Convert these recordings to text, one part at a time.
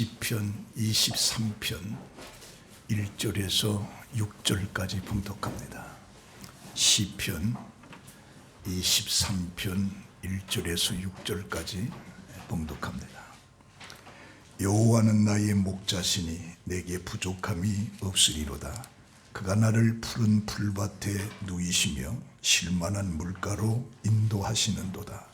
시편 23편 1절에서 6절까지 봉독합니다. 시편 23편 1절에서 6절까지 봉독합니다. 여호와는 나의 목자시니 내게 부족함이 없으리로다. 그가 나를 푸른 풀밭에 누이시며 쉴만한 물가로 인도하시는도다.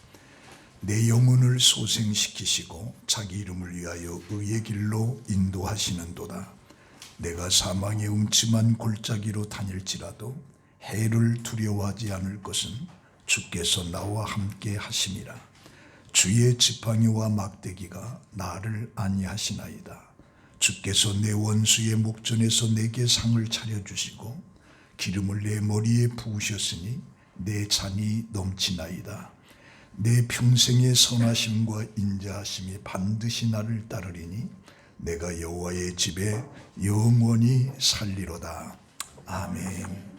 내 영혼을 소생시키시고 자기 이름을 위하여 의의 길로 인도하시는도다. 내가 사망의 음침한 골짜기로 다닐지라도 해를 두려워하지 않을 것은 주께서 나와 함께 하심이라. 주의 지팡이와 막대기가 나를 안위하시나이다. 주께서 내 원수의 목전에서 내게 상을 차려주시고 기름을 내 머리에 부으셨으니 내 잔이 넘치나이다. 내 평생의 선하심과 인자하심이 반드시 나를 따르리니 내가 여호와의 집에 영원히 살리로다. 아멘.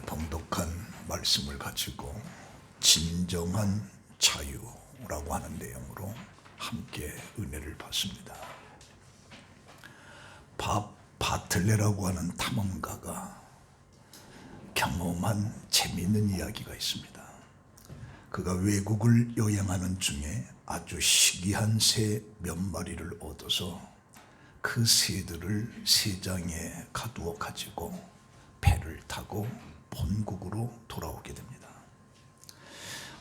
봉독한 말씀을 가지고 진정한 자유라고 하는 내용으로 함께 은혜를 받습니다. 바틀레라고 하는 탐험가가 경험한 재미있는 이야기가 있습니다. 그가 외국을 여행하는 중에 아주 희귀한 새 몇 마리를 얻어서 그 새들을 새장에 가두어 가지고 배를 타고 본국으로 돌아오게 됩니다.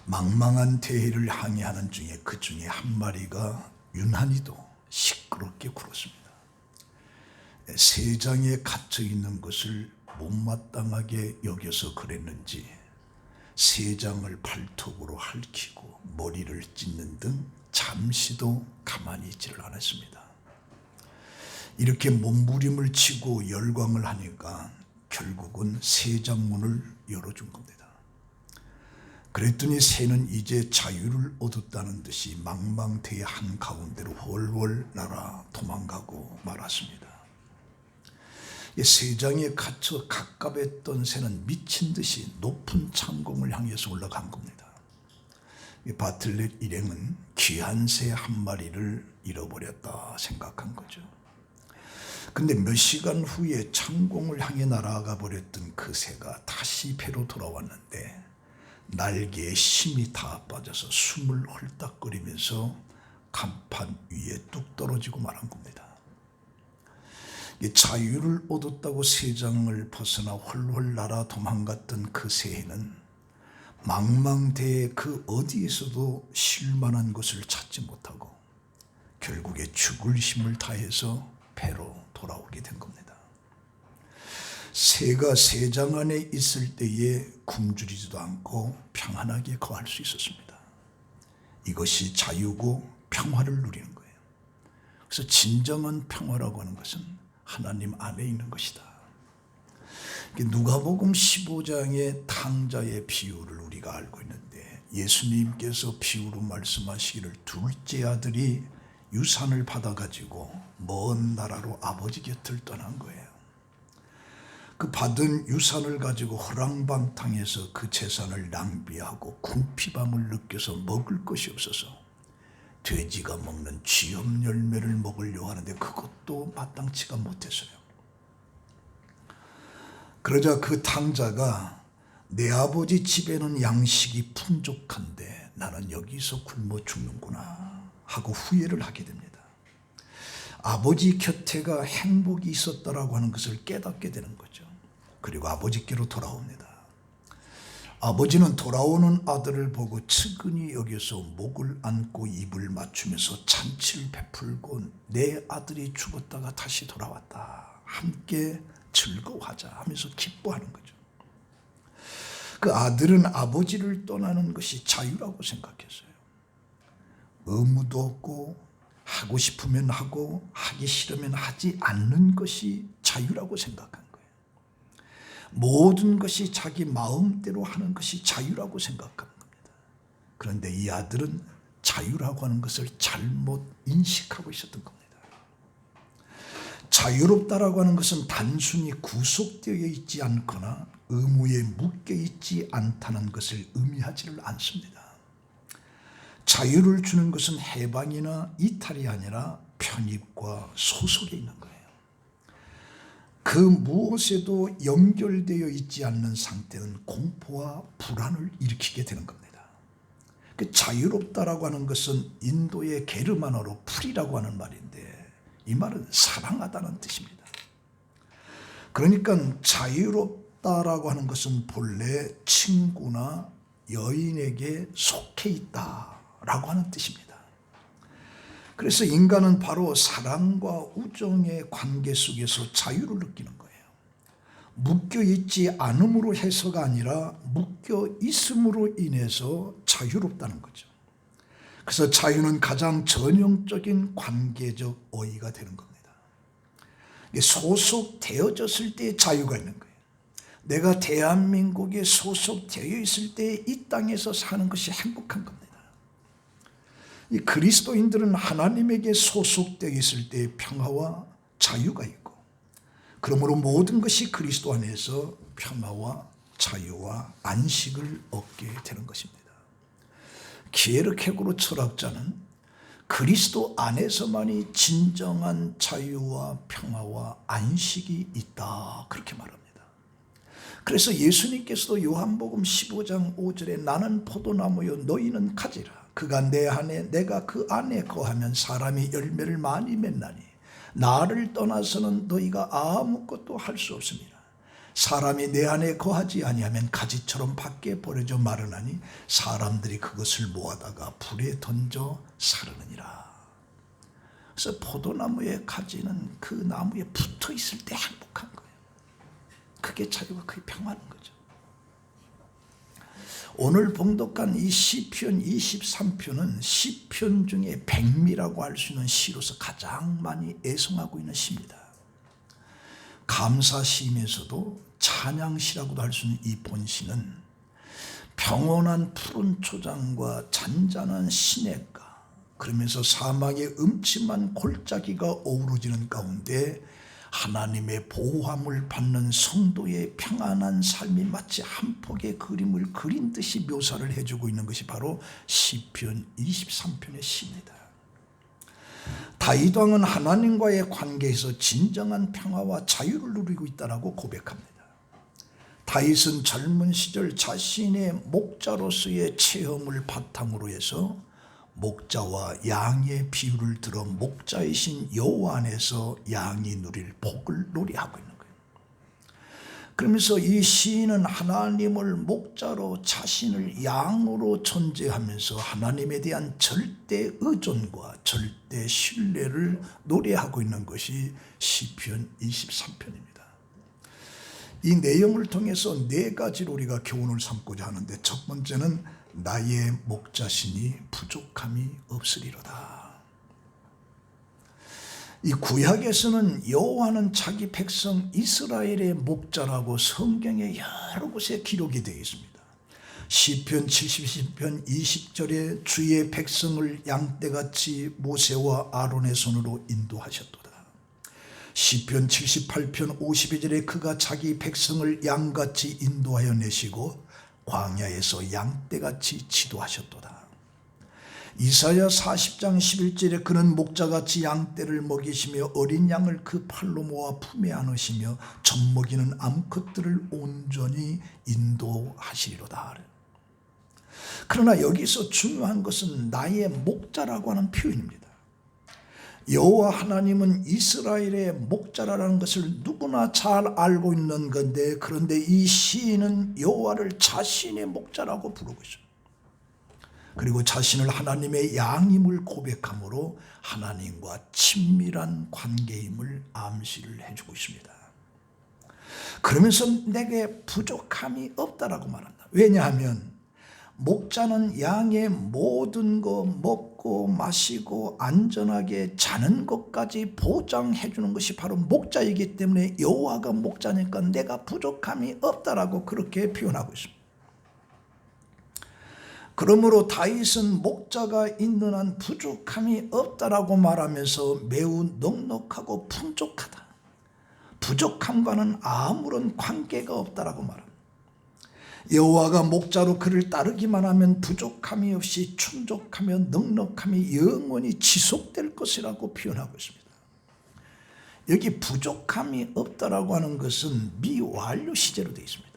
망망한 대해를 항해하는 중에 그 중에 한 마리가 유난히도 시끄럽게 굴었습니다. 새장에 갇혀 있는 것을 못마땅하게 여겨서 그랬는지 새장을 발톱으로 핥히고 머리를 찢는 등 잠시도 가만히 있지를 않았습니다. 이렇게 몸부림을 치고 열광을 하니까 결국은 새장문을 열어준 겁니다. 그랬더니 새는 이제 자유를 얻었다는 듯이 망망대해 한가운데로 훨훨 날아 도망가고 말았습니다. 새장에 갇혀 갑갑했던 새는 미친 듯이 높은 창공을 향해서 올라간 겁니다. 바틀렛 일행은 귀한 새 한 마리를 잃어버렸다 생각한 거죠. 근데 몇 시간 후에 창공을 향해 날아가 버렸던 그 새가 다시 배로 돌아왔는데 날개에 힘이 다 빠져서 숨을 헐떡거리면서 간판 위에 뚝 떨어지고 말한 겁니다. 자유를 얻었다고 새장을 벗어나 홀홀 날아 도망갔던 그 새는 망망대해 그 어디에서도 쉴만한 곳을 찾지 못하고 결국에 죽을 힘을 다해서 배로 돌아오게 된 겁니다. 새가 새장 안에 있을 때에 굶주리지도 않고 평안하게 거할 수 있었습니다. 이것이 자유고 평화를 누리는 거예요. 그래서 진정한 평화라고 하는 것은 하나님 안에 있는 것이다. 누가복음 15장의 탕자의 비유를 우리가 알고 있는데 예수님께서 비유로 말씀하시기를 둘째 아들이 유산을 받아가지고 먼 나라로 아버지 곁을 떠난 거예요. 그 받은 유산을 가지고 허랑방탕해서 그 재산을 낭비하고 궁핍함을 느껴서 먹을 것이 없어서 돼지가 먹는 쥐염 열매를 먹으려 하는데 그것도 마땅치가 못했어요. 그러자 그 탕자가 내 아버지 집에는 양식이 풍족한데 나는 여기서 굶어 죽는구나 하고 후회를 하게 됩니다. 아버지 곁에가 행복이 있었다라고 하는 것을 깨닫게 되는 거죠. 그리고 아버지께로 돌아옵니다. 아버지는 돌아오는 아들을 보고 측은히 여겨서 목을 안고 입을 맞추면서 잔치를 베풀고 내 아들이 죽었다가 다시 돌아왔다. 함께 즐거워하자 하면서 기뻐하는 거죠. 그 아들은 아버지를 떠나는 것이 자유라고 생각했어요. 의무도 없고 하고 싶으면 하고 하기 싫으면 하지 않는 것이 자유라고 생각한 거예요. 모든 것이 자기 마음대로 하는 것이 자유라고 생각한 겁니다. 그런데 이 아들은 자유라고 하는 것을 잘못 인식하고 있었던 겁니다. 자유롭다라고 하는 것은 단순히 구속되어 있지 않거나 의무에 묶여 있지 않다는 것을 의미하지를 않습니다. 자유를 주는 것은 해방이나 이탈이 아니라 편입과 소속에 있는 거예요. 그 무엇에도 연결되어 있지 않는 상태는 공포와 불안을 일으키게 되는 겁니다. 그 자유롭다라고 하는 것은 인도의 게르만어로 풀이라고 하는 말인데, 이 말은 사랑하다는 뜻입니다. 그러니까 자유롭다라고 하는 것은 본래 친구나 여인에게 속해 있다라고 하는 뜻입니다. 그래서 인간은 바로 사랑과 우정의 관계 속에서 자유를 느끼는 거예요. 묶여 있지 않음으로 해서가 아니라 묶여 있음으로 인해서 자유롭다는 거죠. 그래서 자유는 가장 전형적인 관계적 어휘가 되는 겁니다. 소속되어졌을 때 자유가 있는 거예요. 내가 대한민국에 소속되어 있을 때 이 땅에서 사는 것이 행복한 겁니다. 이 그리스도인들은 하나님에게 소속되어 있을 때 평화와 자유가 있고, 그러므로 모든 것이 그리스도 안에서 평화와 자유와 안식을 얻게 되는 것입니다. 키에르케고르 철학자는 그리스도 안에서만이 진정한 자유와 평화와 안식이 있다, 그렇게 말합니다. 그래서 예수님께서도 요한복음 15장 5절에 나는 포도나무요 너희는 가지라, 그가 내 안에 내가 그 안에 거하면 사람이 열매를 많이 맺나니 나를 떠나서는 너희가 아무것도 할 수 없습니다. 사람이 내 안에 거하지 아니하면 가지처럼 밖에 버려져 마르나니 사람들이 그것을 모아다가 불에 던져 사르느니라. 그래서 포도나무의 가지는 그 나무에 붙어 있을 때 행복한 거예요. 그게 자유가, 그게 평화인 거죠. 오늘 봉독한 이 시편 23편은 시편 중에 백미라고 할 수 있는 시로서 가장 많이 애송하고 있는 시입니다. 감사시이면서도 찬양시라고도 할 수 있는 이 본시는 평온한 푸른 초장과 잔잔한 시냇가, 그러면서 사막의 음침한 골짜기가 어우러지는 가운데 하나님의 보호함을 받는 성도의 평안한 삶이 마치 한 폭의 그림을 그린 듯이 묘사를 해주고 있는 것이 바로 시편 23편의 시입니다. 다윗 왕은 하나님과의 관계에서 진정한 평화와 자유를 누리고 있다고 고백합니다. 다윗은 젊은 시절 자신의 목자로서의 체험을 바탕으로 해서 목자와 양의 비유를 들어 목자이신 여호와 안에서 양이 누릴 복을 노래하고 있는 거예요. 그러면서 이 시인은 하나님을 목자로 자신을 양으로 존재하면서 하나님에 대한 절대 의존과 절대 신뢰를 노래하고 있는 것이 시편 23편입니다. 이 내용을 통해서 네 가지로 우리가 교훈을 삼고자 하는데, 첫 번째는 나의 목자신이 부족함이 없으리로다. 이 구약에서는 여호와는 자기 백성 이스라엘의 목자라고 성경에 여러 곳에 기록이 되어 있습니다. 시편 70편 20절에 주의 백성을 양떼같이 모세와 아론의 손으로 인도하셨도다. 시편 78편 52절에 그가 자기 백성을 양같이 인도하여 내시고 광야에서 양떼같이 지도하셨도다. 이사야 40장 11절에 그는 목자같이 양떼를 먹이시며 어린 양을 그 팔로 모아 품에 안으시며 젖먹이는 암컷들을 온전히 인도하시리로다. 그러나 여기서 중요한 것은 나의 목자라고 하는 표현입니다. 여호와 하나님은 이스라엘의 목자라는 것을 누구나 잘 알고 있는 건데, 그런데 이 시인은 여호와를 자신의 목자라고 부르고 있습니다. 그리고 자신을 하나님의 양임을 고백함으로 하나님과 친밀한 관계임을 암시를 해주고 있습니다. 그러면서 내게 부족함이 없다라고 말한다. 왜냐하면 목자는 양의 모든 거 먹고 마시고 안전하게 자는 것까지 보장해 주는 것이 바로 목자이기 때문에 여호와가 목자니까 내가 부족함이 없다라고 그렇게 표현하고 있습니다. 그러므로 다윗은 목자가 있는 한 부족함이 없다라고 말하면서 매우 넉넉하고 풍족하다, 부족함과는 아무런 관계가 없다라고 말합니다. 여호와가 목자로 그를 따르기만 하면 부족함이 없이 충족하며 넉넉함이 영원히 지속될 것이라고 표현하고 있습니다. 여기 부족함이 없다라고 하는 것은 미완료 시제로 되어 있습니다.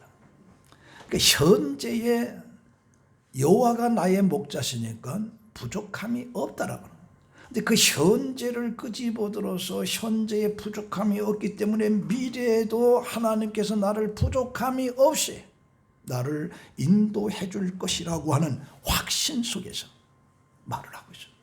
그러니까 현재의 여호와가 나의 목자시니까 부족함이 없다라고 하는 거예요. 근데 그 현재를 끄집어들어서 현재의 부족함이 없기 때문에 미래에도 하나님께서 나를 부족함이 없이 나를 인도해 줄 것이라고 하는 확신 속에서 말을 하고 있어요.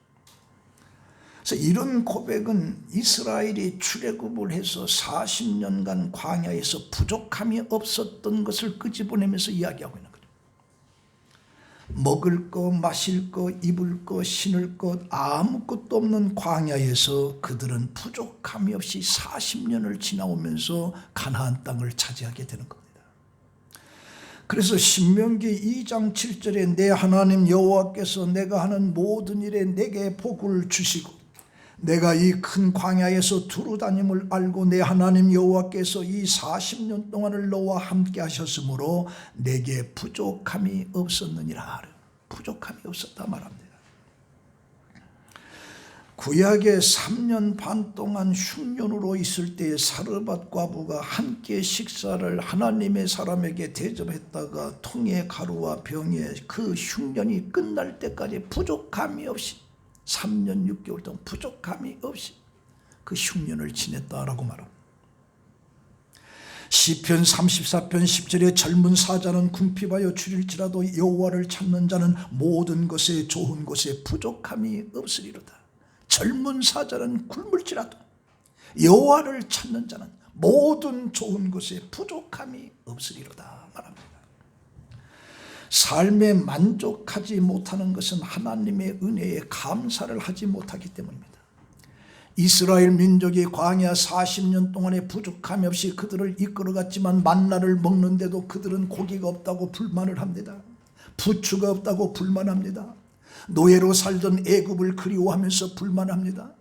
그래서 이런 고백은 이스라엘이 출애굽을 해서 40년간 광야에서 부족함이 없었던 것을 끄집어내면서 이야기하고 있는 거죠. 먹을 것, 마실 것, 입을 것, 신을 것 아무것도 없는 광야에서 그들은 부족함이 없이 40년을 지나오면서 가나안 땅을 차지하게 되는 겁니다. 그래서 신명기 2장 7절에 내 하나님 여호와께서 내가 하는 모든 일에 내게 복을 주시고 내가 이 큰 광야에서 두루 다님을 알고 내 하나님 여호와께서 이 40년 동안을 너와 함께 하셨으므로 내게 부족함이 없었느니라. 부족함이 없었다 말합니다. 구약에 3년 반 동안 흉년으로 있을 때에 사르밧 과부가 함께 식사를 하나님의 사람에게 대접했다가 통에 가루와 병에 그 흉년이 끝날 때까지 부족함이 없이 3년 6개월 동안 부족함이 없이 그 흉년을 지냈다라고 말합니다. 시편 34편 10절에 젊은 사자는 궁핍하여 줄일지라도 여호와를 찾는 자는 모든 것에 좋은 것에 부족함이 없으리로다. 젊은 사자는 굶을지라도 여호와를 찾는 자는 모든 좋은 것에 부족함이 없으리로다 말합니다. 삶에 만족하지 못하는 것은 하나님의 은혜에 감사를 하지 못하기 때문입니다. 이스라엘 민족이 광야 40년 동안에 부족함이 없이 그들을 이끌어갔지만 만나를 먹는데도 그들은 고기가 없다고 불만을 합니다. 부추가 없다고 불만합니다. 노예로 살던 애굽을 그리워하면서 불만합니다.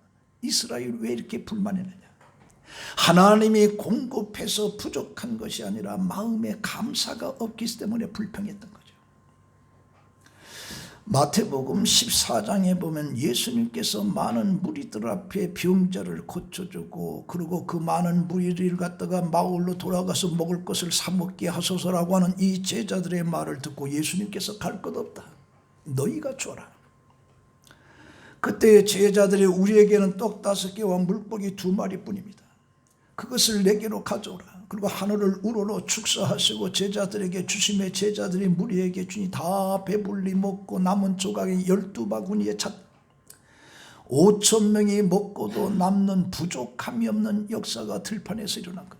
이스라엘 왜 이렇게 불만했느냐? 하나님이 공급해서 부족한 것이 아니라 마음에 감사가 없기 때문에 불평했던 거죠. 마태복음 14장에 보면 예수님께서 많은 무리들 앞에 병자를 고쳐주고 그리고 그 많은 무리를 갖다가 마을로 돌아가서 먹을 것을 사 먹게 하소서라고 하는 이 제자들의 말을 듣고 예수님께서 갈 것 없다. 너희가 줘라. 그때 제자들이 우리에게는 떡 5개와 물고기 2마리뿐입니다. 그것을 내게로 가져오라. 그리고 하늘을 우러러 축사하시고 제자들에게 주심에 제자들이 무리에게 주니 다 배불리 먹고 남은 조각이 12바구니에 찼다. 5,000명이 먹고도 남는 부족함이 없는 역사가 들판에서 일어난 것.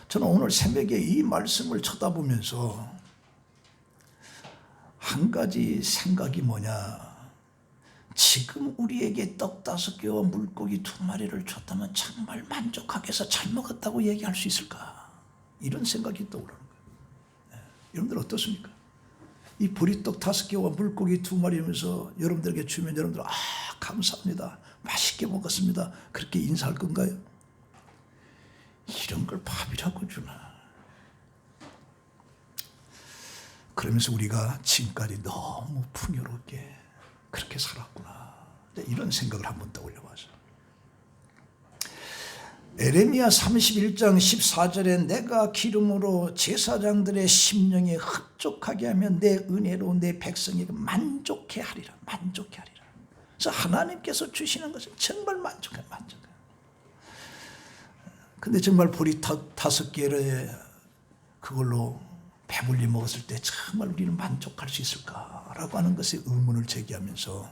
저는 오늘 새벽에 이 말씀을 쳐다보면서 한 가지 생각이 뭐냐. 지금 우리에게 떡 5개와 물고기 2마리를 줬다면 정말 만족하게 해서 잘 먹었다고 얘기할 수 있을까? 이런 생각이 떠오르는 거예요. 여러분들 어떻습니까? 이 보리떡 5개와 물고기 2마리면서 여러분들에게 주면 여러분들 감사합니다. 맛있게 먹었습니다. 그렇게 인사할 건가요? 이런 걸 밥이라고 주나? 그러면서 우리가 지금까지 너무 풍요롭게 그렇게 살았구나. 이런 생각을 한번 떠올려봐서 에레미야 31장 14절에 내가 기름으로 제사장들의 심령에 흡족하게 하면 내 은혜로 내 백성에게 만족해 하리라. 만족해 하리라. 그래서 하나님께서 주시는 것은 정말 만족해. 근데 정말 보리 5개를 그걸로 배불리 먹었을 때 정말 우리는 만족할 수 있을까라고 하는 것에 의문을 제기하면서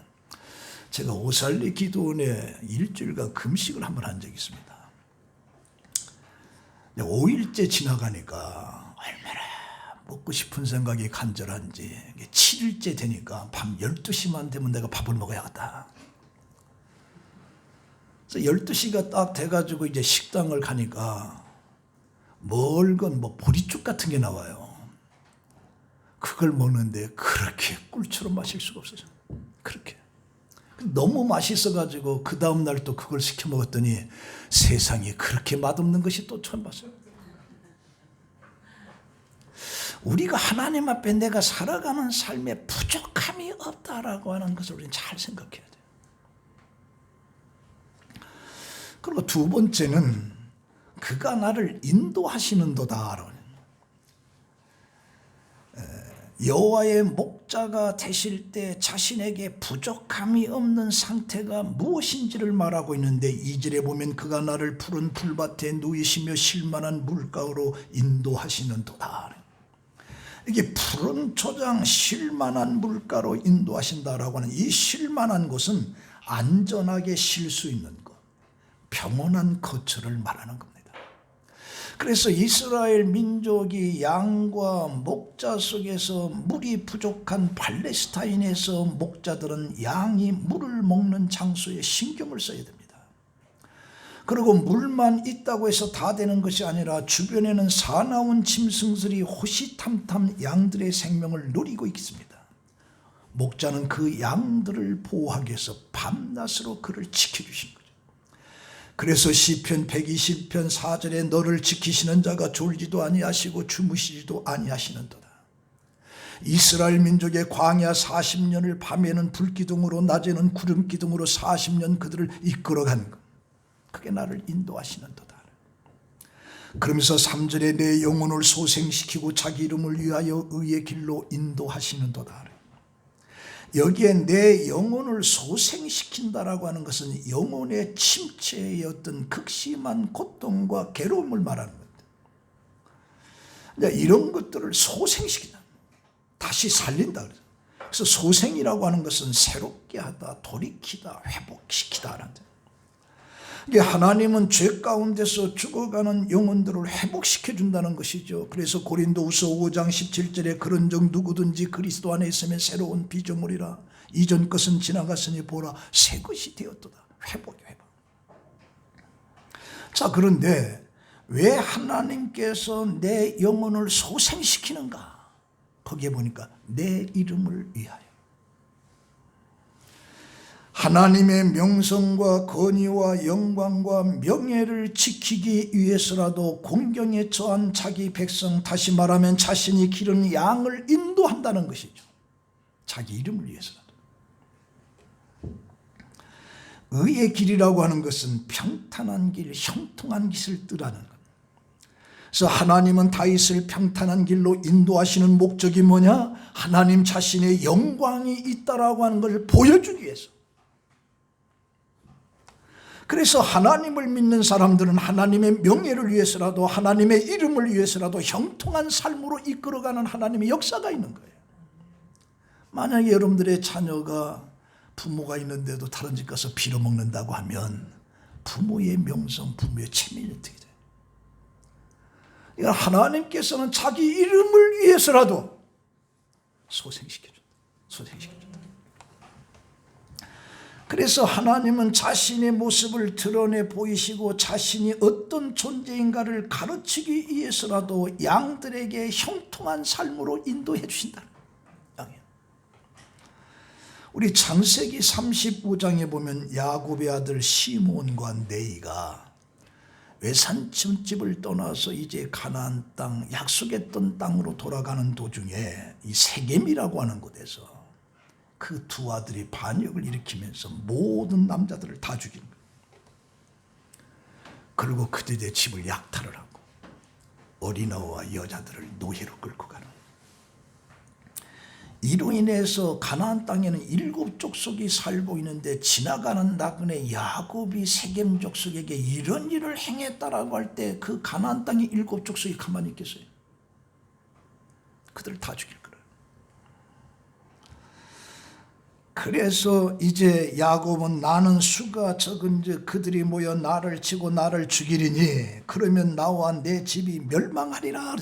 제가 오살리 기도원에 일주일간 금식을 한번 한 적이 있습니다. 5일째 지나가니까 얼마나 먹고 싶은 생각이 간절한지 7일째 되니까 밤 12시만 되면 내가 밥을 먹어야겠다. 그래서 12시가 딱 돼가지고 이제 식당을 가니까 멀건 보리죽 같은 게 나와요. 그걸 먹는데 그렇게 꿀처럼 마실 수가 없어요. 그렇게. 너무 맛있어가지고 그 다음날 또 그걸 시켜 먹었더니 세상에 그렇게 맛없는 것이 또 처음 봤어요. 우리가 하나님 앞에 내가 살아가는 삶에 부족함이 없다라고 하는 것을 우리는 잘 생각해야 돼요. 그리고 두 번째는 그가 나를 인도하시는도다. 여호와의 목자가 되실 때 자신에게 부족함이 없는 상태가 무엇인지를 말하고 있는데 2절에 보면 그가 나를 푸른 풀밭에 누이시며 쉴만한 물가로 인도하시는도다. 이게 푸른 초장 쉴만한 물가로 인도하신다라고 하는 이 쉴만한 곳은 안전하게 쉴 수 있는 것, 평온한 거처를 말하는 겁니다. 그래서 이스라엘 민족이 양과 목자 속에서 물이 부족한 팔레스타인에서 목자들은 양이 물을 먹는 장소에 신경을 써야 됩니다. 그리고 물만 있다고 해서 다 되는 것이 아니라 주변에는 사나운 짐승들이 호시탐탐 양들의 생명을 노리고 있습니다. 목자는 그 양들을 보호하기 위해서 밤낮으로 그를 지켜주신 거죠. 그래서 시편 120편 4절에 너를 지키시는 자가 졸지도 아니하시고 주무시지도 아니하시는도다. 이스라엘 민족의 광야 40년을 밤에는 불기둥으로 낮에는 구름기둥으로 40년 그들을 이끌어간 것, 그게 나를 인도하시는도다. 그러면서 3절에 내 영혼을 소생시키고 자기 이름을 위하여 의의 길로 인도하시는도다. 여기에 내 영혼을 소생시킨다라고 하는 것은 영혼의 침체의 어떤 극심한 고통과 괴로움을 말하는 겁니다. 이런 것들을 소생시킨다, 다시 살린다. 그래서 소생이라고 하는 것은 새롭게 하다, 돌이키다, 회복시키다 하는 거예요. 하나님은 죄 가운데서 죽어가는 영혼들을 회복시켜준다는 것이죠. 그래서 고린도후서 5장 17절에 그런즉 누구든지 그리스도 안에 있으면 새로운 피조물이라 이전 것은 지나갔으니 보라 새 것이 되었도다. 회복. 자, 그런데 왜 하나님께서 내 영혼을 소생시키는가? 거기에 보니까 내 이름을 위하여. 하나님의 명성과 권위와 영광과 명예를 지키기 위해서라도 공경에 처한 자기 백성, 다시 말하면 자신이 기른 양을 인도한다는 것이죠. 자기 이름을 위해서라도. 의의 길이라고 하는 것은 평탄한 길, 형통한 길을 뜻하는 것. 그래서 하나님은 다윗을 평탄한 길로 인도하시는 목적이 뭐냐? 하나님 자신의 영광이 있다라고 하는 것을 보여주기 위해서. 그래서 하나님을 믿는 사람들은 하나님의 명예를 위해서라도 하나님의 이름을 위해서라도 형통한 삶으로 이끌어가는 하나님의 역사가 있는 거예요. 만약에 여러분들의 자녀가 부모가 있는데도 다른 집 가서 빌어먹는다고 하면 부모의 명성, 부모의 체면이 어떻게 돼요? 이건 하나님께서는 자기 이름을 위해서라도 소생시켜준다. 그래서 하나님은 자신의 모습을 드러내 보이시고 자신이 어떤 존재인가를 가르치기 위해서라도 양들에게 형통한 삶으로 인도해 주신다. 우리 창세기 35장에 보면 야곱의 아들 시몬과 네이가 외산집을 떠나서 이제 가나안 땅, 약속했던 땅으로 돌아가는 도중에 이 세겜이라고 하는 곳에서 그 두 아들이 반역을 일으키면서 모든 남자들을 다 죽이는 거예요. 그리고 그들의 집을 약탈을 하고 어린아이와 여자들을 노예로 끌고 가는 거예요. 이로 인해서 가나안 땅에는 7 족속이 살고 있는데 지나가는 나그네 야곱이 세겜 족속에게 이런 일을 행했다라고 할 때 그 가나안 땅의 7 족속이 가만히 있겠어요? 그들을 다 죽일 거예요. 그래서 이제 야곱은 나는 수가 적은즉 그들이 모여 나를 치고 나를 죽이리니 그러면 나와 내 집이 멸망하리라.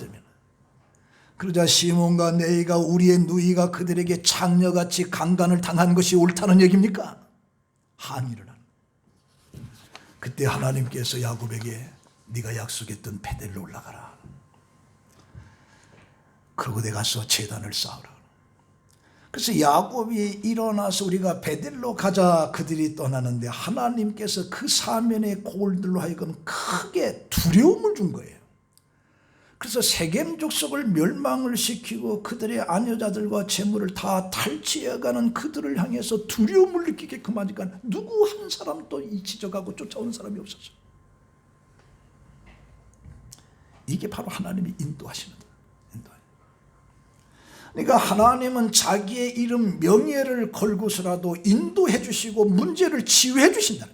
그러자 시몬과 네이가 우리의 누이가 그들에게 장녀같이 강간을 당한 것이 옳다는 얘기입니까? 항의를 하는. 그때 하나님께서 야곱에게 네가 약속했던 베델로 올라가라. 그러고 내가 가서 제단을 쌓으라. 그래서 야곱이 일어나서 우리가 베델로 가자 그들이 떠나는데 하나님께서 그 사면의 골들로 하여금 크게 두려움을 준 거예요. 그래서 세겜 족속을 멸망을 시키고 그들의 아녀자들과 재물을 다 탈취해가는 그들을 향해서 두려움을 느끼게끔 하니까 누구 한 사람도 지적하고 쫓아온 사람이 없었어요. 이게 바로 하나님이 인도하시는 거예요. 그러니까 하나님은 자기의 이름 명예를 걸고서라도 인도해 주시고 문제를 치유해 주신다.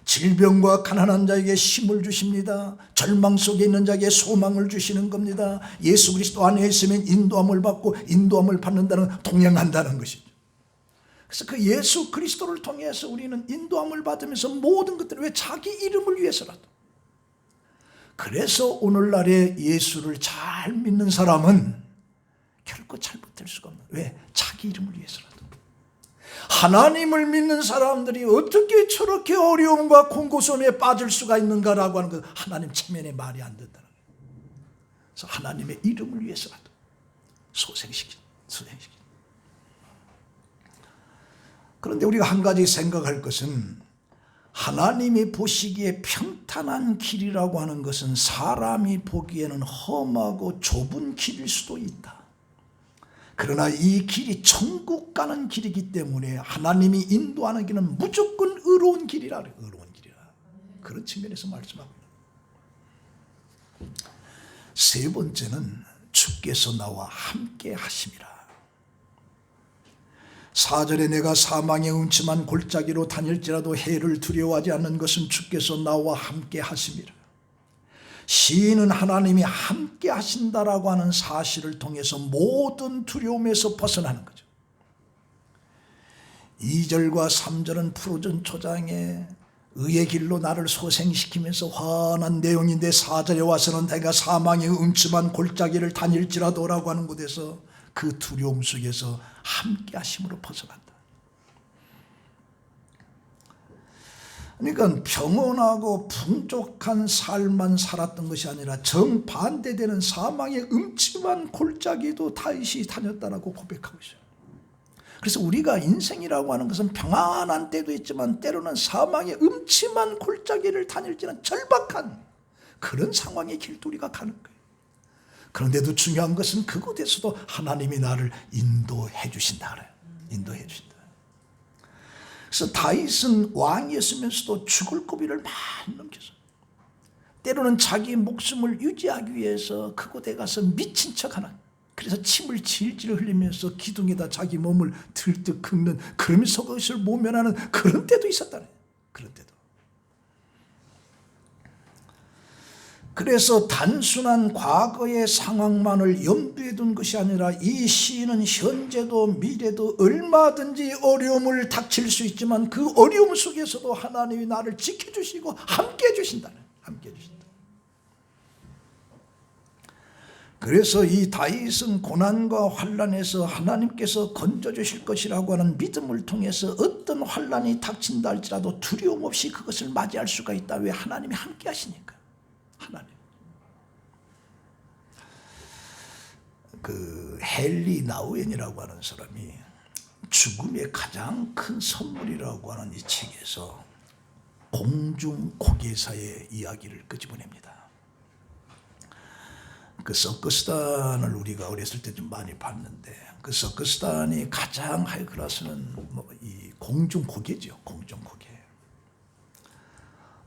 질병과 가난한 자에게 힘을 주십니다. 절망 속에 있는 자에게 소망을 주시는 겁니다. 예수 그리스도 안에 있으면 인도함을 받고 인도함을 받는다는 동행한다는 것이죠. 그래서 그 예수 그리스도를 통해서 우리는 인도함을 받으면서 모든 것들을 왜 자기 이름을 위해서라도. 그래서 오늘날에 예수를 잘 믿는 사람은 결코 잘못될 수가 없는. 왜? 자기 이름을 위해서라도. 하나님을 믿는 사람들이 어떻게 저렇게 어려움과 공고소에 빠질 수가 있는가라고 하는 것, 하나님 체면에 말이 안 된다는 거예요. 그래서 하나님의 이름을 위해서라도 소생시킨. 그런데 우리가 한 가지 생각할 것은 하나님이 보시기에 평탄한 길이라고 하는 것은 사람이 보기에는 험하고 좁은 길일 수도 있다. 그러나 이 길이 천국 가는 길이기 때문에 하나님이 인도하는 길은 무조건 의로운 길이라 그래요. 의로운 길이라. 그런 측면에서 말씀하고 있습니다. 세 번째는 주께서 나와 함께 하심이라. 4절에 내가 사망의 음침한 골짜기로 다닐지라도 해를 두려워하지 않는 것은 주께서 나와 함께 하심이라. 시인은 하나님이 함께 하신다라고 하는 사실을 통해서 모든 두려움에서 벗어나는 거죠. 2절과 3절은 푸르른 초장에 의의 길로 나를 소생시키면서 환한 내용인데 4절에 와서는 내가 사망의 음침한 골짜기를 다닐지라도라고 하는 곳에서 그 두려움 속에서 함께 하심으로 벗어난다. 그러니까 평온하고 풍족한 삶만 살았던 것이 아니라 정반대되는 사망의 음침한 골짜기도 다윗이 다녔다라고 고백하고 있어요. 그래서 우리가 인생이라고 하는 것은 평안한 때도 있지만 때로는 사망의 음침한 골짜기를 다닐지는 절박한 그런 상황의 길도 우리가 가는 거예요. 그런데도 중요한 것은 그곳에서도 하나님이 나를 인도해 주신다 그래요. 인도해 주신다. 그래서 다윗은 왕이었으면서도 죽을 고비를 많이 넘겼어요. 때로는 자기 목숨을 유지하기 위해서 그곳에 가서 미친 척하는, 그래서 침을 질질 흘리면서 기둥에다 자기 몸을 들뜨 긁는, 그러면서 그것을 모면하는 그런 때도 있었다네. 그런 때도. 그래서 단순한 과거의 상황만을 염두에 둔 것이 아니라 이 시인은 현재도 미래도 얼마든지 어려움을 닥칠 수 있지만 그 어려움 속에서도 하나님이 나를 지켜주시고 함께 해주신다네. 함께 해주신다. 그래서 이 다윗은 고난과 환난에서 하나님께서 건져주실 것이라고 하는 믿음을 통해서 어떤 환난이 닥친다 할지라도 두려움 없이 그것을 맞이할 수가 있다. 왜? 하나님이 함께 하시니까. 하나님. 그 헨리 나우엔이라고 하는 사람이 죽음의 가장 큰 선물이라고 하는 이 책에서 공중 고개사의 이야기를 끄집어냅니다. 그 서커스단을 우리가 어렸을 때 좀 많이 봤는데 그 서커스단이 가장 하이 클래스는 이 공중 고개죠. 공중 고개.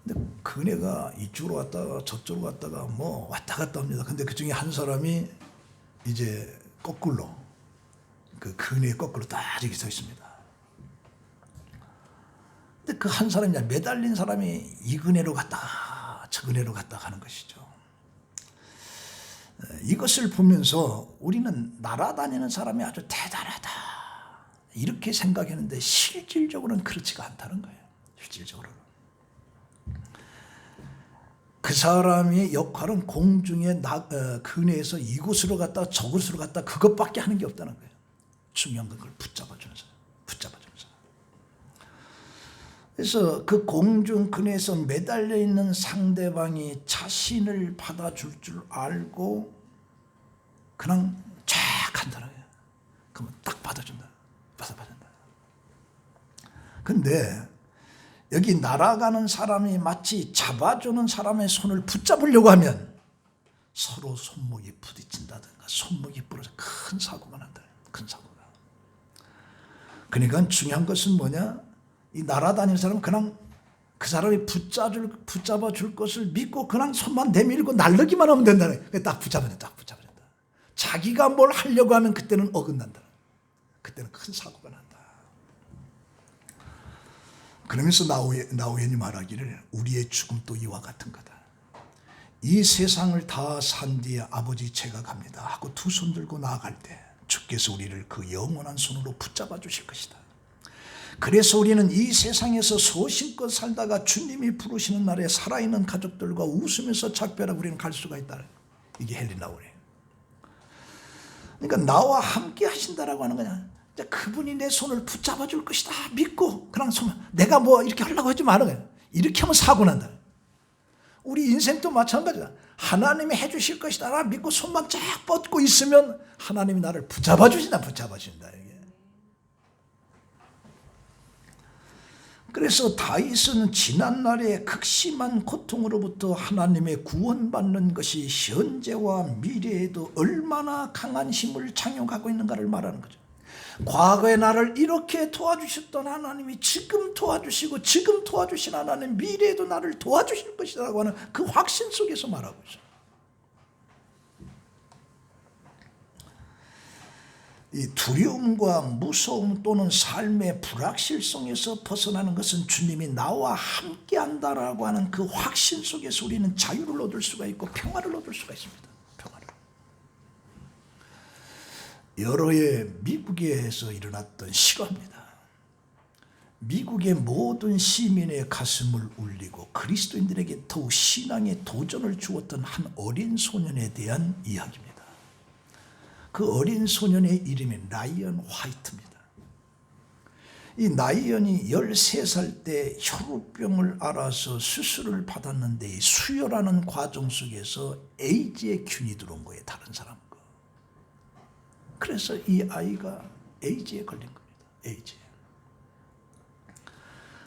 근데 그네가 이쪽으로 갔다가 저쪽으로 갔다가 뭐 왔다 갔다 합니다. 근데 그 중에 한 사람이 이제 거꾸로 그 그네 거꾸로 딱 이렇게 서 있습니다. 근데 그 한 사람이 매달린 사람이 이 그네로 갔다가 저 그네로 갔다가 하는 것이죠. 이것을 보면서 우리는 날아다니는 사람이 아주 대단하다 이렇게 생각했는데 실질적으로는 그렇지가 않다는 거예요. 실질적으로는. 그 사람의 역할은 공중에 그네에서 이곳으로 갔다 저곳으로 갔다 그것밖에 하는 게 없다는 거예요. 중요한 건 그걸 붙잡아주는 사람. 붙잡아주는 사람. 그래서 그 공중 그네에서 매달려 있는 상대방이 자신을 받아줄 줄 알고 그냥 쫙 간다는 거예요. 그러면 딱 받아준다. 받아준다. 근데 여기 날아가는 사람이 마치 잡아주는 사람의 손을 붙잡으려고 하면 서로 손목이 부딪힌다든가 손목이 부러져 큰 사고가 난다. 큰 사고가. 그러니까 중요한 것은 뭐냐? 이 날아다니는 사람은 그냥 그 사람이 붙잡아 줄 것을 믿고 그냥 손만 내밀고 날르기만 하면 된다는 거예요. 딱 붙잡아야 된다. 자기가 뭘 하려고 하면 그때는 어긋난다. 그때는 큰 사고가 난다. 그러면서 나우엔이 말하기를 우리의 죽음도 이와 같은 거다. 이 세상을 다 산 뒤에 아버지 제가 갑니다 하고 두 손 들고 나아갈 때 주께서 우리를 그 영원한 손으로 붙잡아 주실 것이다. 그래서 우리는 이 세상에서 소신껏 살다가 주님이 부르시는 날에 살아있는 가족들과 웃으면서 작별하고 우리는 갈 수가 있다. 이게 헨리 나우엔이에요. 그러니까 나와 함께 하신다라고 하는 거냐. 그분이 내 손을 붙잡아 줄 것이다 믿고 그냥 내가 뭐 이렇게 하려고 하지 마는 거야. 이렇게 하면 사고 난다. 우리 인생도 마찬가지다. 하나님이 해주실 것이다 믿고 손만 쫙 뻗고 있으면 하나님이 나를 붙잡아 주신다. 이게. 그래서 다윗은 지난날의 극심한 고통으로부터 하나님의 구원받는 것이 현재와 미래에도 얼마나 강한 힘을 장용하고 있는가를 말하는 거죠. 과거에 나를 이렇게 도와주셨던 하나님이 지금 도와주시고 지금 도와주신 하나님 미래에도 나를 도와주실 것이라고 하는 그 확신 속에서 말하고 있어요. 이 두려움과 무서움 또는 삶의 불확실성에서 벗어나는 것은 주님이 나와 함께 한다라고 하는 그 확신 속에서 우리는 자유를 얻을 수가 있고 평화를 얻을 수가 있습니다. 평화를. 여러 해 미국에서 일어났던 실화입니다. 미국의 모든 시민의 가슴을 울리고 그리스도인들에게 더욱 신앙의 도전을 주었던 한 어린 소년에 대한 이야기입니다. 그 어린 소년의 이름이 라이언 화이트입니다. 이 라이언이 13살 때 혈우병을 앓아서 수술을 받았는데 수혈하는 과정 속에서 에이즈의 균이 들어온 거예요. 다른 사람과. 그래서 이 아이가 에이즈에 걸린 겁니다. 에이즈.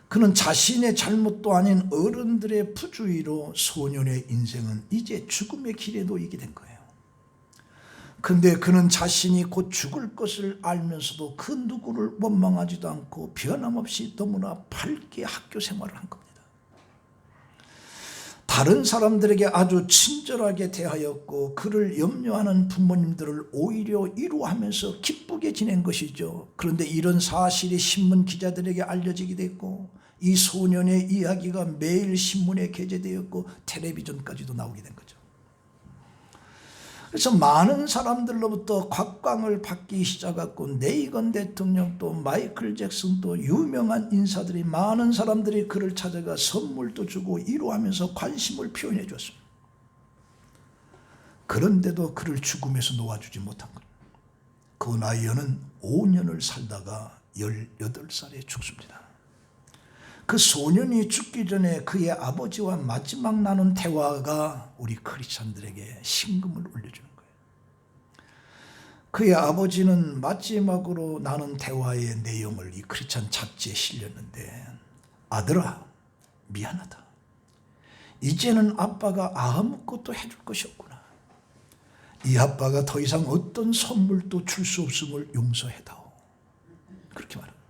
그는 자신의 잘못도 아닌 어른들의 부주의로 소년의 인생은 이제 죽음의 길에 놓이게 된 거예요. 근데 그는 자신이 곧 죽을 것을 알면서도 그 누구를 원망하지도 않고 변함없이 너무나 밝게 학교 생활을 한 겁니다. 다른 사람들에게 아주 친절하게 대하였고 그를 염려하는 부모님들을 오히려 위로하면서 기쁘게 지낸 것이죠. 그런데 이런 사실이 신문 기자들에게 알려지게 됐고 이 소년의 이야기가 매일 신문에 게재되었고 텔레비전까지도 나오게 된 거죠. 그래서 많은 사람들로부터 곽광을 받기 시작했고 레이건 대통령도 마이클 잭슨도 유명한 인사들이 많은 사람들이 그를 찾아가 선물도 주고 위로하면서 관심을 표현해 줬습니다. 그런데도 그를 죽음에서 놓아주지 못한 것. 그 라이언은 5년을 살다가 18살에 죽습니다. 그 소년이 죽기 전에 그의 아버지와 마지막 나눈 대화가 우리 크리스찬들에게 심금을 울려주는 거예요. 그의 아버지는 마지막으로 나눈 대화의 내용을 이 크리스찬 잡지에 실렸는데 아들아 미안하다. 이제는 아빠가 아무것도 해줄 것이 없구나. 이 아빠가 더 이상 어떤 선물도 줄 수 없음을 용서해다오. 그렇게 말합니다.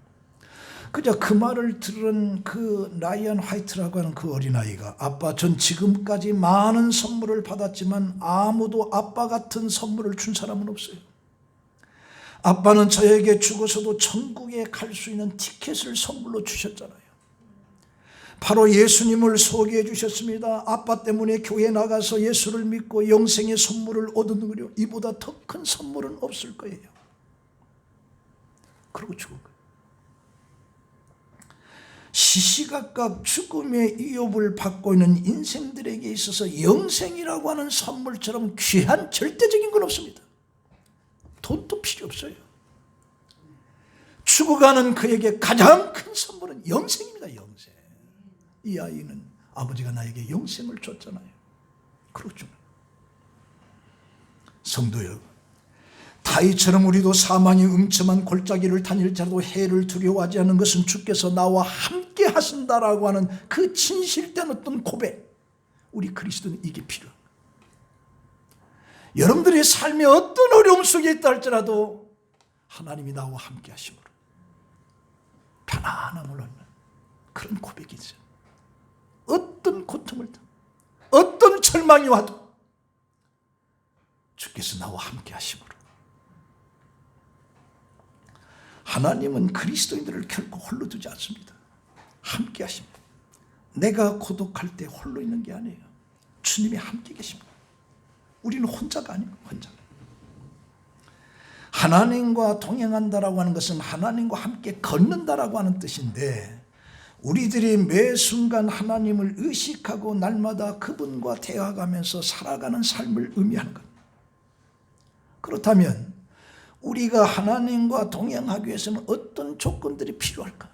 그저 그 말을 들은 그 라이언 화이트라고 하는 그 어린아이가 아빠 전 지금까지 많은 선물을 받았지만 아무도 아빠 같은 선물을 준 사람은 없어요. 아빠는 저에게 죽어서도 천국에 갈 수 있는 티켓을 선물로 주셨잖아요. 바로 예수님을 소개해 주셨습니다. 아빠 때문에 교회 나가서 예수를 믿고 영생의 선물을 얻은 거요. 이보다 더 큰 선물은 없을 거예요. 그러고 죽은 거예요. 시시각각 죽음의 위협을 받고 있는 인생들에게 있어서 영생이라고 하는 선물처럼 귀한 절대적인 건 없습니다. 돈도 필요 없어요. 죽어가는 그에게 가장 큰 선물은 영생입니다. 영생. 이 아이는 아버지가 나에게 영생을 줬잖아요. 그렇죠. 성도 여러분, 다윗처럼 우리도 사망의 음침한 골짜기를 다닐지라도 해를 두려워하지 않는 것은 주께서 나와 함께 하신다라고 하는 그 진실된 어떤 고백, 우리 그리스도는 이게 필요합니다. 여러분들의 삶에 어떤 어려움 속에 있다 할지라도 하나님이 나와 함께 하심으로 편안함을 얻는 그런 고백이죠. 어떤 고통을 어떤 절망이 와도 주께서 나와 함께 하심으로. 하나님은 그리스도인들을 결코 홀로 두지 않습니다. 함께 하십니다. 내가 고독할 때 홀로 있는 게 아니에요. 주님이 함께 계십니다. 우리는 혼자가 아니고 혼자. 하나님과 동행한다라고 하는 것은 하나님과 함께 걷는다라고 하는 뜻인데, 우리들이 매 순간 하나님을 의식하고 날마다 그분과 대화하면서 살아가는 삶을 의미하는 것. 그렇다면 우리가 하나님과 동행하기 위해서는 어떤 조건들이 필요할까?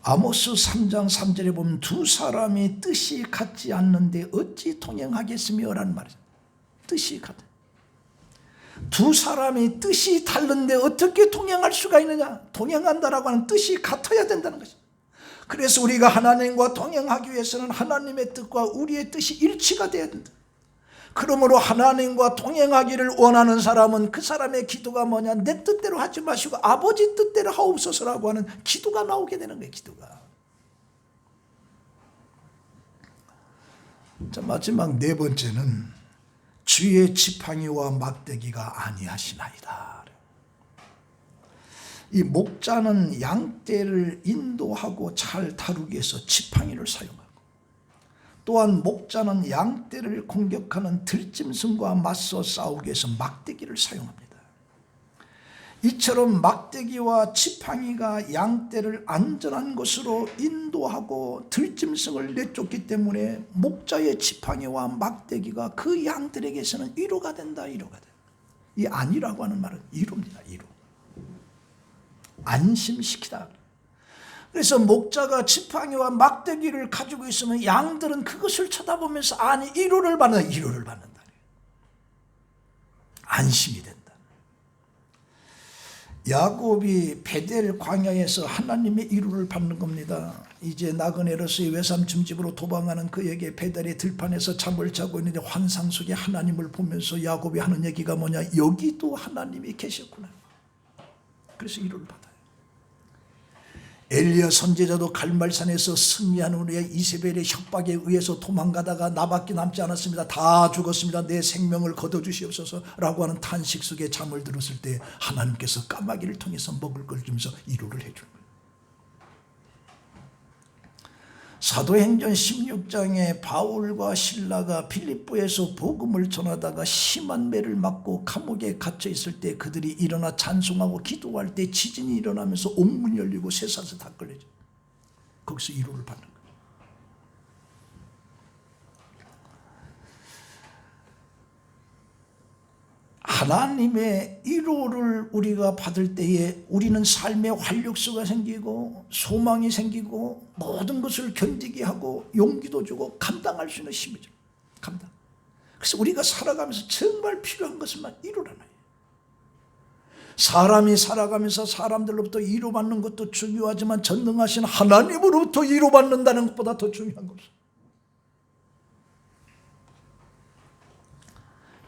아모스 3장 3절에 보면 두 사람이 뜻이 같지 않는데 어찌 동행하겠으며 라는 말이죠. 뜻이 같아. 두 사람이 뜻이 다른데 어떻게 동행할 수가 있느냐? 동행한다라고 하는 뜻이 같아야 된다는 것이죠. 그래서 우리가 하나님과 동행하기 위해서는 하나님의 뜻과 우리의 뜻이 일치가 되어야 된다. 그러므로 하나님과 동행하기를 원하는 사람은 그 사람의 기도가 뭐냐? 내 뜻대로 하지 마시고 아버지 뜻대로 하옵소서라고 하는 기도가 나오게 되는 거예요. 기도가. 자, 마지막 네 번째는 주의 지팡이와 막대기가 아니하시나이다. 이 목자는 양떼를 인도하고 잘 다루기 위해서 지팡이를 사용하고, 또한 목자는 양떼를 공격하는 들짐승과 맞서 싸우기 위해서 막대기를 사용합니다. 이처럼 막대기와 지팡이가 양떼를 안전한 곳으로 인도하고 들짐승을 내쫓기 때문에 목자의 지팡이와 막대기가 그 양들에게서는 위로가 된다. 위로가 돼. 이 아니라고 하는 말은 위로입니다. 위로. 안심시키다. 그래서 목자가 지팡이와 막대기를 가지고 있으면 양들은 그것을 쳐다보면서 아니 위로를 받는다. 위로를 받는다. 안심이 된다. 야곱이 베델 광야에서 하나님의 위로를 받는 겁니다. 이제 나그네 로스의 외삼촌 집으로 도망하는 그에게 베델의 들판에서 잠을 자고 있는데 환상 속에 하나님을 보면서 야곱이 하는 얘기가 뭐냐? 여기도 하나님이 계셨구나. 그래서 위로를 받아요. 엘리야 선지자도 갈멜산에서 승리한 후에 이세벨의 협박에 의해서 도망가다가 나밖에 남지 않았습니다. 다 죽었습니다. 내 생명을 거둬주시옵소서라고 하는 탄식 속에 잠을 들었을 때 하나님께서 까마귀를 통해서 먹을 걸 주면서 위로를 해주는 거예요. 사도행전 16장에 바울과 실라가 빌립보에서 복음을 전하다가 심한 매를 맞고 감옥에 갇혀 있을 때 그들이 일어나 찬송하고 기도할 때 지진이 일어나면서 옥문이 열리고 쇠사슬 다 끌려져. 거기서 위로를 받는 거예요. 하나님의 위로를 우리가 받을 때에 우리는 삶의 활력소가 생기고 소망이 생기고 모든 것을 견디게 하고 용기도 주고 감당할 수 있는 힘이 줍니다. 감당. 그래서 우리가 살아가면서 정말 필요한 것은 위로라는 거예요. 사람이 살아가면서 사람들로부터 위로받는 것도 중요하지만 전능하신 하나님으로부터 위로받는다는 것보다 더 중요한 거 없어요.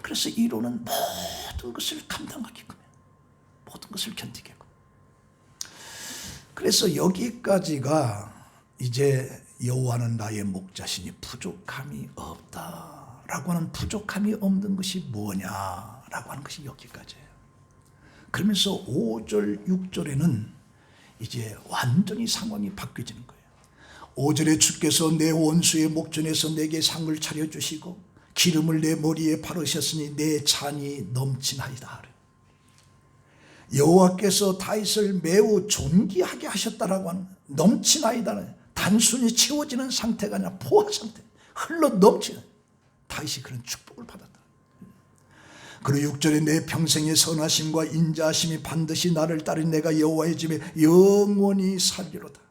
그래서 위로는 모든 것을 감당하게끔 해요. 모든 것을 견디게끔. 그래서 여기까지가 이제 여호와는 나의 목자시니 부족함이 없다라고 하는 부족함이 없는 것이 뭐냐라고 하는 것이 여기까지예요. 그러면서 5절 6절에는 이제 완전히 상황이 바뀌어지는 거예요. 5절에 주께서 내 원수의 목전에서 내게 상을 차려주시고 기름을 내 머리에 바르셨으니 내 잔이 넘치나이다. 여호와께서 다윗을 매우 존귀하게 하셨다라고 하는 넘치나이다. 단순히 채워지는 상태가 아니라 포화 상태, 흘러 넘치는 다윗이 그런 축복을 받았다. 그리고 6절에 내 평생의 선하심과 인자하심이 반드시 나를 따르니 내가 여호와의 집에 영원히 살리로다.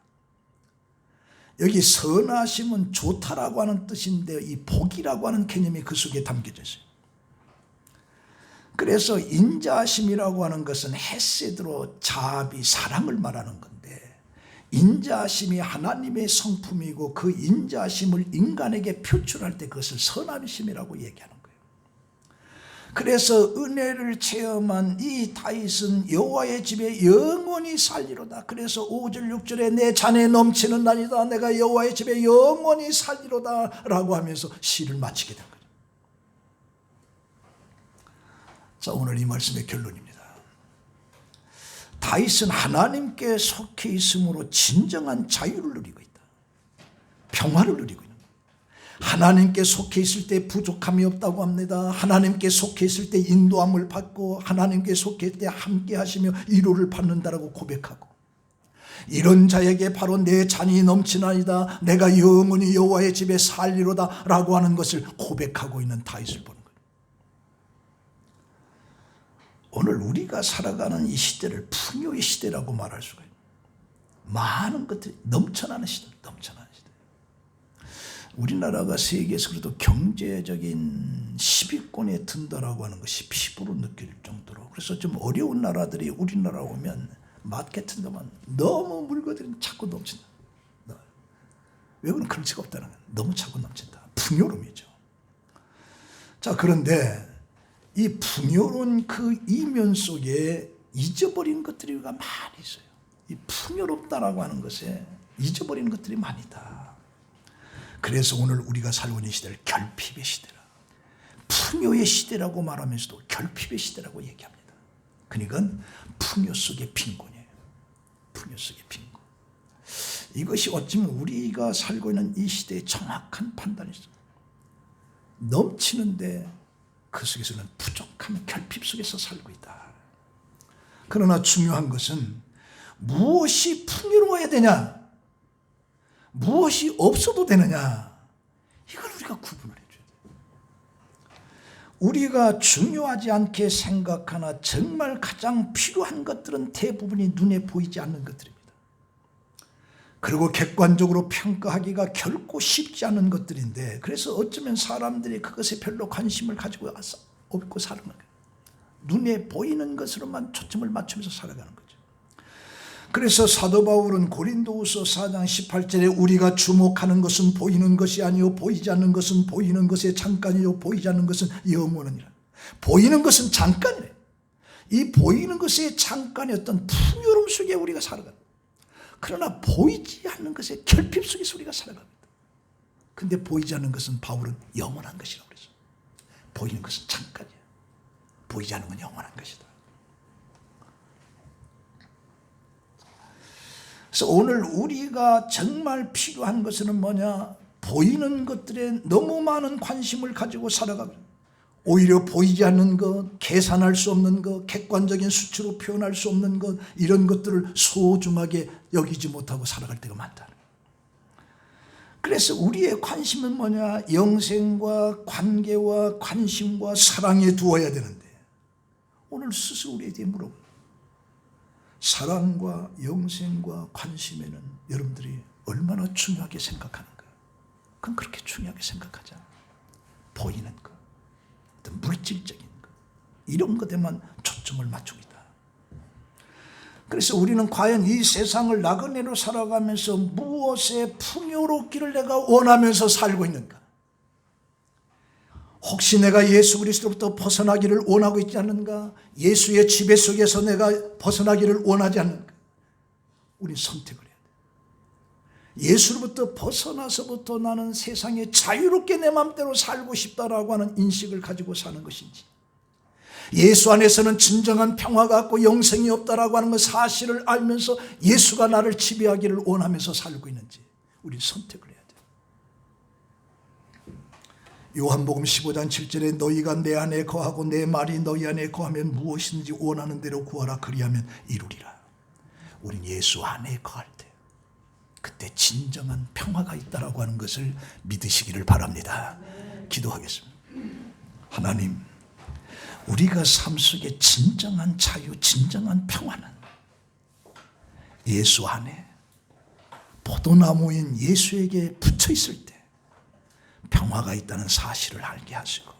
여기 선하심은 좋다라고 하는 뜻인데 이 복이라고 하는 개념이 그 속에 담겨져 있어요. 그래서 인자하심이라고 하는 것은 헤세드로 자비, 사랑을 말하는 건데 인자하심이 하나님의 성품이고 그 인자하심을 인간에게 표출할 때 그것을 선하심이라고 얘기하는 거예요. 그래서 은혜를 체험한 이 다윗은 여호와의 집에 영원히 살리로다. 그래서 5절 6절에 내 잔에 넘치는 날이다. 내가 여호와의 집에 영원히 살리로다 라고 하면서 시를 마치게 된 거죠. 자, 오늘 이 말씀의 결론입니다. 다윗은 하나님께 속해 있음으로 진정한 자유를 누리고 있다. 평화를 누리고 있는 거예요. 하나님께 속해 있을 때 부족함이 없다고 합니다. 하나님께 속해 있을 때 인도함을 받고 하나님께 속해 있을 때 함께 하시며 위로를 받는다라고 고백하고, 이런 자에게 바로 내 잔이 넘치나이다. 내가 영원히 여호와의 집에 살리로다 라고 하는 것을 고백하고 있는 다윗을 보는 거예요. 오늘 우리가 살아가는 이 시대를 풍요의 시대라고 말할 수가 있어요. 많은 것들이 넘쳐나는 시대, 넘쳐나는 시대. 우리나라가 세계에서 그래도 경제적인 10위권에 든다라고 하는 것이 피부로 느낄 정도로, 그래서 좀 어려운 나라들이 우리나라 오면 마켓 같은 데만 너무 물건들이 자꾸 넘친다. 외국은 그럴 수가 없다는 거예요. 너무 자꾸 넘친다. 풍요로움이죠. 자, 그런데 이 풍요로운 그 이면 속에 잊어버린 것들이 많이 있어요. 이 풍요롭다라고 하는 것에 잊어버리는 것들이 많이다. 그래서 오늘 우리가 살고 있는 시대를 결핍의 시대라, 풍요의 시대라고 말하면서도 결핍의 시대라고 얘기합니다. 그러니까 풍요 속의 빈곤이에요. 풍요 속의 빈곤. 이것이 어쩌면 우리가 살고 있는 이 시대의 정확한 판단이죠. 넘치는데 그 속에서는 부족한 결핍 속에서 살고 있다. 그러나 중요한 것은 무엇이 풍요로워야 되냐, 무엇이 없어도 되느냐, 이걸 우리가 구분을 해줘야 돼요. 우리가 중요하지 않게 생각하나 정말 가장 필요한 것들은 대부분이 눈에 보이지 않는 것들입니다. 그리고 객관적으로 평가하기가 결코 쉽지 않은 것들인데, 그래서 어쩌면 사람들이 그것에 별로 관심을 가지고 없고 사는 거예요. 눈에 보이는 것으로만 초점을 맞추면서 살아가는 거죠. 그래서 사도 바울은 고린도후서 4장 18절에 우리가 주목하는 것은 보이는 것이 아니요 보이지 않는 것은 보이는 것의 잠깐이요 보이지 않는 것은 영원하니라. 보이는 것은 잠깐이래. 이 보이는 것의 잠깐의 어떤 풍요로움 속에 우리가 살아갑니다. 그러나 보이지 않는 것의 결핍 속에서 우리가 살아갑니다. 근데 보이지 않는 것은 바울은 영원한 것이라고 그랬어요. 보이는 것은 잠깐이야. 보이지 않는 건 영원한 것이다. 그래서 오늘 우리가 정말 필요한 것은 뭐냐? 보이는 것들에 너무 많은 관심을 가지고 살아가고, 오히려 보이지 않는 것, 계산할 수 없는 것, 객관적인 수치로 표현할 수 없는 것, 이런 것들을 소중하게 여기지 못하고 살아갈 때가 많다. 그래서 우리의 관심은 뭐냐? 영생과 관계와 관심과 사랑에 두어야 되는데, 오늘 스스로 우리에게 물어보요. 사랑과 영생과 관심에는 여러분들이 얼마나 중요하게 생각하는가? 그건 그렇게 중요하게 생각하지 않아요. 보이는 것, 어떤 물질적인 것, 이런 것에만 초점을 맞추고 있다. 그래서 우리는 과연 이 세상을 나그네로 살아가면서 무엇에 풍요롭기를 내가 원하면서 살고 있는가? 혹시 내가 예수 그리스도로부터 벗어나기를 원하고 있지 않는가? 예수의 지배 속에서 내가 벗어나기를 원하지 않는가? 우리 선택을 해야 돼. 예수로부터 벗어나서부터 나는 세상에 자유롭게 내 마음대로 살고 싶다라고 하는 인식을 가지고 사는 것인지, 예수 안에서는 진정한 평화가 없고 영생이 없다라고 하는 그 사실을 알면서 예수가 나를 지배하기를 원하면서 살고 있는지 우리 선택을 해야 돼. 요한복음 15장 7절에 너희가 내 안에 거하고 내 말이 너희 안에 거하면 무엇인지 원하는 대로 구하라 그리하면 이루리라. 우린 예수 안에 거할 때 그때 진정한 평화가 있다라고 하는 것을 믿으시기를 바랍니다. 기도하겠습니다. 하나님, 우리가 삶 속에 진정한 자유, 진정한 평화는 예수 안에 포도나무인 예수에게 붙여 있을 때 평화가 있다는 사실을 알게 하시고,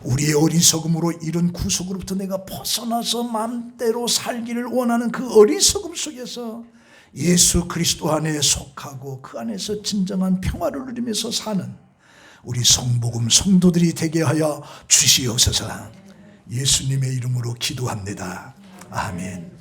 우리의 어리석음으로 이런 구속으로부터 내가 벗어나서 마음대로 살기를 원하는 그 어리석음 속에서 예수 그리스도 안에 속하고 그 안에서 진정한 평화를 누리면서 사는 우리 성복음 성도들이 되게 하여 주시옵소서. 예수님의 이름으로 기도합니다. 아멘.